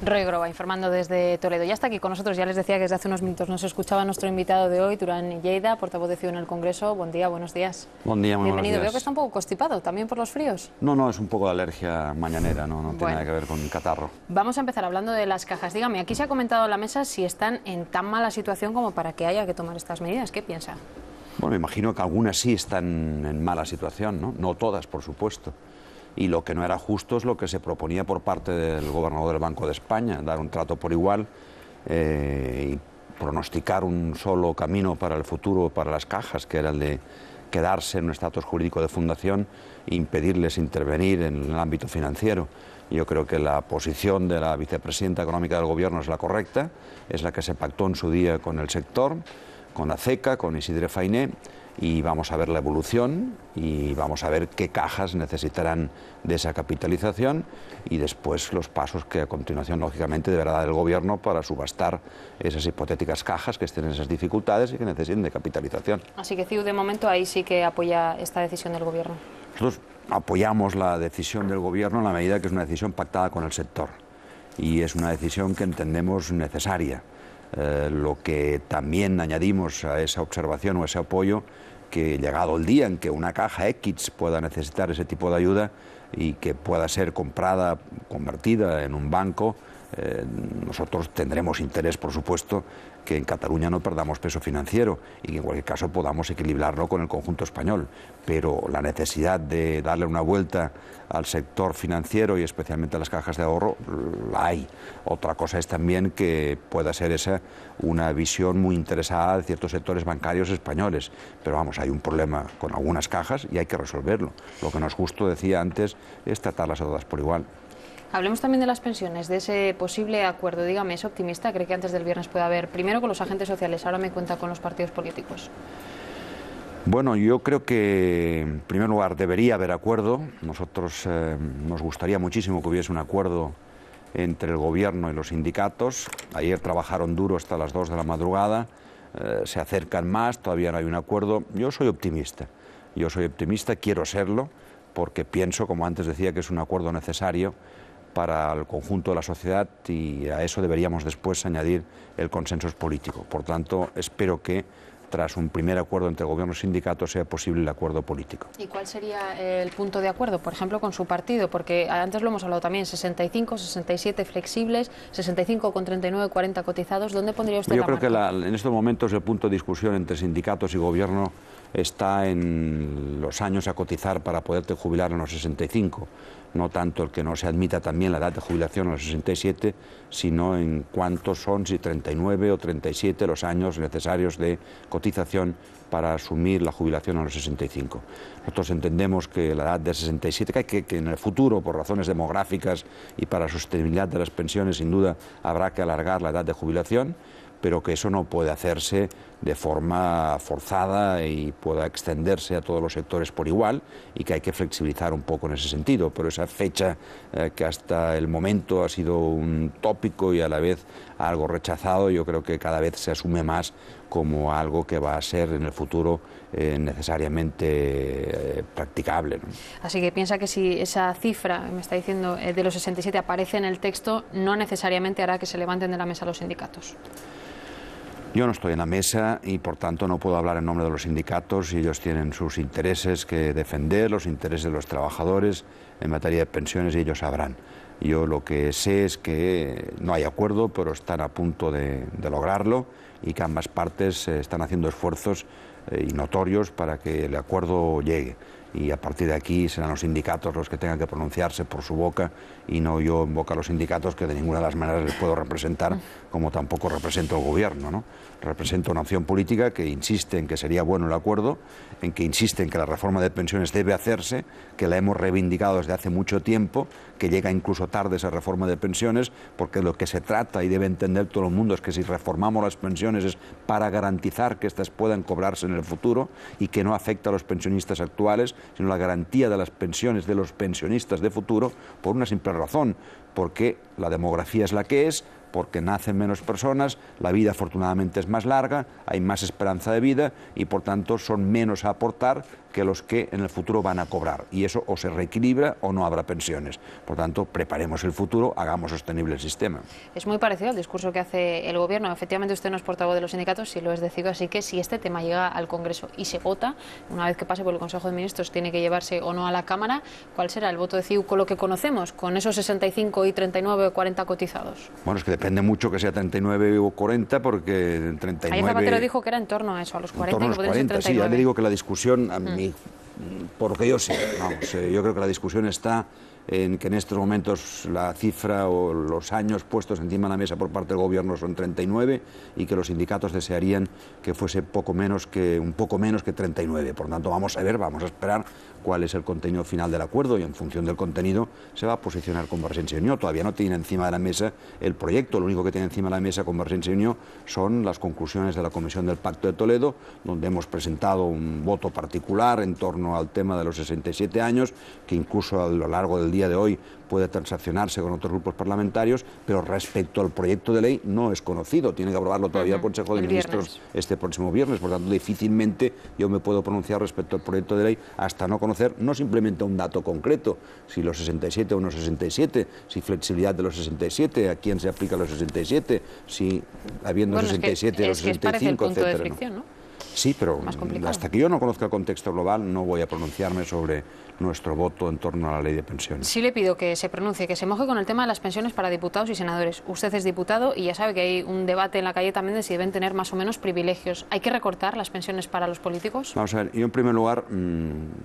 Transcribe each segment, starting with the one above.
Roy Groba, informando desde Toledo. Ya está aquí con nosotros, ya les decía que desde hace unos minutos nos escuchaba nuestro invitado de hoy, Durán Lleida, portavoz de CiU en el Congreso. Buen día, buenos días. Buen día, muy bienvenido. buenos días. Veo que está un poco constipado, ¿también por los fríos? No, es un poco de alergia mañanera, no tiene nada que ver con catarro. Vamos a empezar hablando de las cajas. Dígame, aquí se ha comentado en la mesa si están en tan mala situación como para que haya que tomar estas medidas. ¿Qué piensa? Bueno, imagino que algunas sí están en mala situación, ¿no? No todas, por supuesto. Y lo que no era justo es lo que se proponía por parte del gobernador del Banco de España, dar un trato por igual y pronosticar un solo camino para el futuro para las cajas, que era el de quedarse en un estatus jurídico de fundación e impedirles intervenir en el ámbito financiero. Yo creo que la posición de la vicepresidenta económica del Gobierno es la correcta, es la que se pactó en su día con el sector, con la CECA, con Isidre Fainé, y vamos a ver la evolución y vamos a ver qué cajas necesitarán de esa capitalización y después los pasos que a continuación lógicamente deberá dar el Gobierno para subastar esas hipotéticas cajas que estén en esas dificultades y que necesiten de capitalización. Así que CiU de momento ahí sí que apoya esta decisión del Gobierno. Nosotros apoyamos la decisión del Gobierno en la medida que es una decisión pactada con el sector y es una decisión que entendemos necesaria. Lo que también añadimos a esa observación o ese apoyo, que llegado el día en que una caja X pueda necesitar ese tipo de ayuda y que pueda ser comprada, convertida en un banco, nosotros tendremos interés, por supuesto, que en Cataluña no perdamos peso financiero y que en cualquier caso podamos equilibrarlo con el conjunto español. Pero la necesidad de darle una vuelta al sector financiero y especialmente a las cajas de ahorro, la hay. Otra cosa es también que pueda ser esa una visión muy interesada de ciertos sectores bancarios españoles. Pero vamos, hay un problema con algunas cajas y hay que resolverlo. Lo que no es justo, decía antes, es tratarlas a todas por igual. Hablemos también de las pensiones, de ese posible acuerdo. Dígame, ¿es optimista? ¿Cree que antes del viernes puede haber, primero con los agentes sociales, ahora me cuenta con los partidos políticos? Bueno, yo creo que en primer lugar debería haber acuerdo. Nosotros nos gustaría muchísimo que hubiese un acuerdo entre el Gobierno y los sindicatos. Ayer trabajaron duro hasta las 2 de la madrugada, se acercan más, todavía no hay un acuerdo. Yo soy optimista, quiero serlo, porque pienso, como antes decía, que es un acuerdo necesario para el conjunto de la sociedad y a eso deberíamos después añadir el consenso político. Por tanto, espero que tras un primer acuerdo entre Gobierno y sindicatos sea posible el acuerdo político. ¿Y cuál sería el punto de acuerdo, por ejemplo, con su partido? Porque antes lo hemos hablado también, 65, 67 flexibles, 65 con 39, 40 cotizados. ¿Dónde pondría usted la marca? Yo creo que en estos momentos el punto de discusión entre sindicatos y Gobierno está en los años a cotizar para poderte jubilar en los 65. No tanto el que no se admita también la edad de jubilación a los 67, sino en cuántos son, si 39 o 37 los años necesarios de cotización para asumir la jubilación a los 65. Nosotros entendemos que la edad de 67, que en el futuro, por razones demográficas y para la sostenibilidad de las pensiones, sin duda habrá que alargar la edad de jubilación, pero que eso no puede hacerse de forma forzada y pueda extenderse a todos los sectores por igual y que hay que flexibilizar un poco en ese sentido. Pero esa fecha que hasta el momento ha sido un tópico y a la vez algo rechazado, yo creo que cada vez se asume más como algo que va a ser en el futuro necesariamente practicable, ¿no? Así que piensa que si esa cifra, me está diciendo, de los 67 aparece en el texto, no necesariamente hará que se levanten de la mesa los sindicatos. Yo no estoy en la mesa y por tanto no puedo hablar en nombre de los sindicatos y ellos tienen sus intereses que defender, los intereses de los trabajadores en materia de pensiones y ellos sabrán. Yo lo que sé es que no hay acuerdo, pero están a punto de lograrlo y que ambas partes están haciendo esfuerzos y notorios para que el acuerdo llegue. Y a partir de aquí serán los sindicatos los que tengan que pronunciarse por su boca y no yo en boca a los sindicatos, que de ninguna de las maneras les puedo representar, como tampoco represento al Gobierno, ¿no? Represento una opción política que insiste en que sería bueno el acuerdo, en que insiste en que la reforma de pensiones debe hacerse, que la hemos reivindicado desde hace mucho tiempo, que llega incluso tarde esa reforma de pensiones, porque lo que se trata y debe entender todo el mundo es que si reformamos las pensiones es para garantizar que éstas puedan cobrarse en el futuro y que no afecta a los pensionistas actuales, sino la garantía de las pensiones de los pensionistas de futuro, por una simple razón, porque la demografía es la que es, porque nacen menos personas, la vida afortunadamente es más larga, hay más esperanza de vida y por tanto son menos a aportar que los que en el futuro van a cobrar. Y eso o se reequilibra o no habrá pensiones. Por tanto, preparemos el futuro, hagamos sostenible el sistema. Es muy parecido al discurso que hace el Gobierno. Efectivamente, usted no es portavoz de los sindicatos, sí lo es decidido, así que si este tema llega al Congreso y se vota, una vez que pase por el Consejo de Ministros, tiene que llevarse o no a la Cámara, ¿cuál será el voto de CiU con lo que conocemos, con esos 65 y 39 o 40 cotizados? Bueno, es que depende mucho que sea 39 o 40, porque 39... Ayer Zapatero dijo que era en torno a eso, a los 40, en torno a los 40, sí, ya le digo que la discusión, a mí, porque yo sé, vamos, yo creo que la discusión está en que en estos momentos la cifra o los años puestos encima de la mesa por parte del Gobierno son 39 y que los sindicatos desearían que fuese un poco menos que 39. Por tanto, vamos a ver, vamos a esperar cuál es el contenido final del acuerdo y en función del contenido se va a posicionar Convergencia y Unió. Todavía no tiene encima de la mesa el proyecto, lo único que tiene encima de la mesa Convergencia y Unió son las conclusiones de la Comisión del Pacto de Toledo, donde hemos presentado un voto particular en torno al tema de los 67 años, que incluso a lo largo del día de hoy puede transaccionarse con otros grupos parlamentarios, pero respecto al proyecto de ley no es conocido, tiene que aprobarlo todavía el Consejo de Ministros este próximo viernes, por tanto difícilmente yo me puedo pronunciar respecto al proyecto de ley hasta no conocer no simplemente un dato concreto, si los 67 o no 67, si flexibilidad de los 67, a quién se aplica los 67, si habiendo 67 y los 65, etcétera. ¿No? Sí, pero hasta que yo no conozca el contexto global no voy a pronunciarme sobre nuestro voto en torno a la ley de pensiones. Sí le pido que se pronuncie, que se moje con el tema de las pensiones para diputados y senadores. Usted es diputado y ya sabe que hay un debate en la calle también de si deben tener más o menos privilegios. ¿Hay que recortar las pensiones para los políticos? Vamos a ver, yo en primer lugar,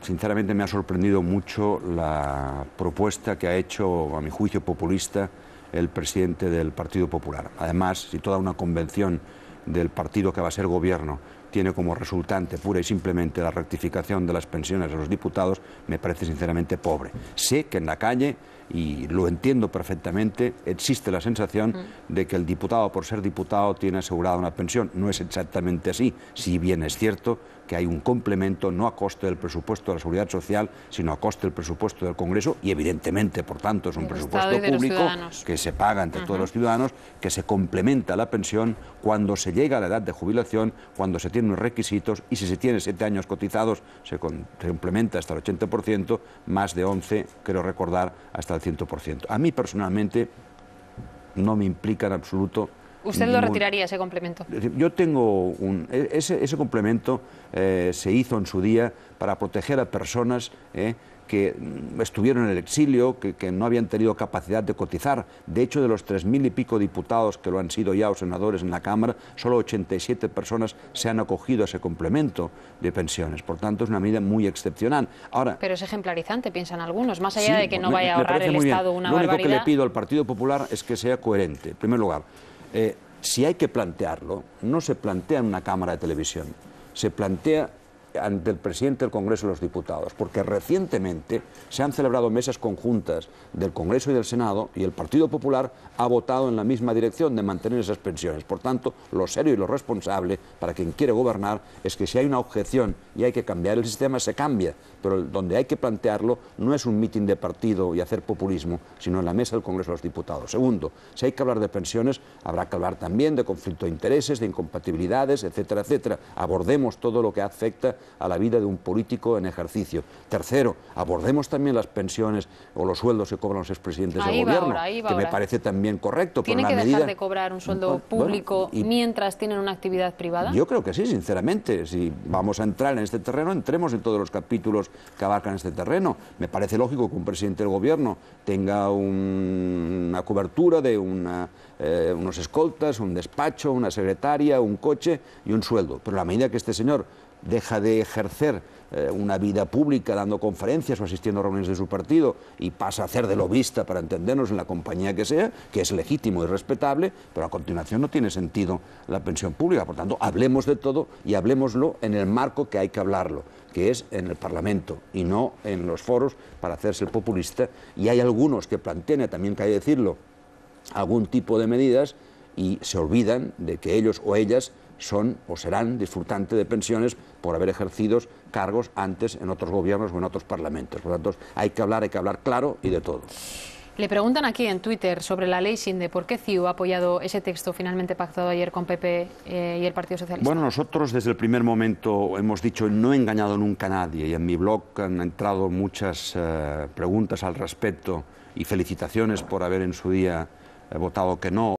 sinceramente me ha sorprendido mucho la propuesta que ha hecho, a mi juicio populista, el presidente del Partido Popular. Además, si toda una convención del partido que va a ser gobierno tiene como resultante pura y simplemente la rectificación de las pensiones de los diputados, me parece sinceramente pobre. Sé que en la calle, y lo entiendo perfectamente, existe la sensación de que el diputado, por ser diputado, tiene asegurada una pensión. No es exactamente así, si bien es cierto que hay un complemento no a coste del presupuesto de la Seguridad Social, sino a coste del presupuesto del Congreso y evidentemente, por tanto, es un presupuesto público que se paga entre todos los ciudadanos, que se complementa la pensión cuando se llega a la edad de jubilación, cuando se tienen unos requisitos y si se tiene 7 años cotizados se complementa hasta el 80%, más de 11, creo recordar, hasta el 100%. A mí personalmente no me implica en absoluto. ¿Usted lo retiraría, ese complemento? Yo tengo ese complemento se hizo en su día para proteger a personas que estuvieron en el exilio, que no habían tenido capacidad de cotizar. De hecho, de los 3.000 y pico diputados que lo han sido ya o senadores en la Cámara, solo 87 personas se han acogido a ese complemento de pensiones. Por tanto, es una medida muy excepcional. Ahora, pero es ejemplarizante, piensan algunos, más allá de que no vaya a ahorrar el Estado una barbaridad. Lo único que le pido al Partido Popular es que sea coherente. En primer lugar, si hay que plantearlo, no se plantea en una cámara de televisión, se plantea ante el presidente del Congreso de los Diputados, porque recientemente se han celebrado mesas conjuntas del Congreso y del Senado y el Partido Popular ha votado en la misma dirección de mantener esas pensiones. Por tanto, lo serio y lo responsable para quien quiere gobernar es que si hay una objeción y hay que cambiar el sistema, se cambia, pero donde hay que plantearlo no es un mitin de partido y hacer populismo, sino en la mesa del Congreso de los Diputados. Segundo, si hay que hablar de pensiones, habrá que hablar también de conflicto de intereses, de incompatibilidades, etcétera, etcétera. Abordemos todo lo que afecta a la vida de un político en ejercicio. Tercero, abordemos también las pensiones o los sueldos que cobran los expresidentes del gobierno, que me parece también correcto. ¿Tienen que dejar de cobrar un sueldo público mientras tienen una actividad privada? Yo creo que sí, sinceramente. Si vamos a entrar en este terreno, entremos en todos los capítulos que abarcan este terreno. Me parece lógico que un presidente del gobierno tenga una cobertura de unos escoltas, un despacho, una secretaria, un coche y un sueldo. Pero a la medida que este señor deja de ejercer una vida pública dando conferencias o asistiendo a reuniones de su partido y pasa a hacer de lobista, para entendernos, en la compañía que sea, que es legítimo y respetable, pero a continuación no tiene sentido la pensión pública. Por tanto, hablemos de todo y hablemoslo en el marco que hay que hablarlo, que es en el Parlamento y no en los foros para hacerse el populista. Y hay algunos que plantean, también que hay que decirlo, algún tipo de medidas y se olvidan de que ellos o ellas son o serán disfrutantes de pensiones por haber ejercido cargos antes en otros gobiernos o en otros parlamentos. Por lo tanto, hay que hablar claro y de todo. Le preguntan aquí en Twitter sobre la ley SINDE, ¿por qué CiU ha apoyado ese texto finalmente pactado ayer con PP y el Partido Socialista? Bueno, nosotros desde el primer momento hemos dicho no he engañado nunca a nadie, y en mi blog han entrado muchas preguntas al respecto y felicitaciones por haber en su día votado que no.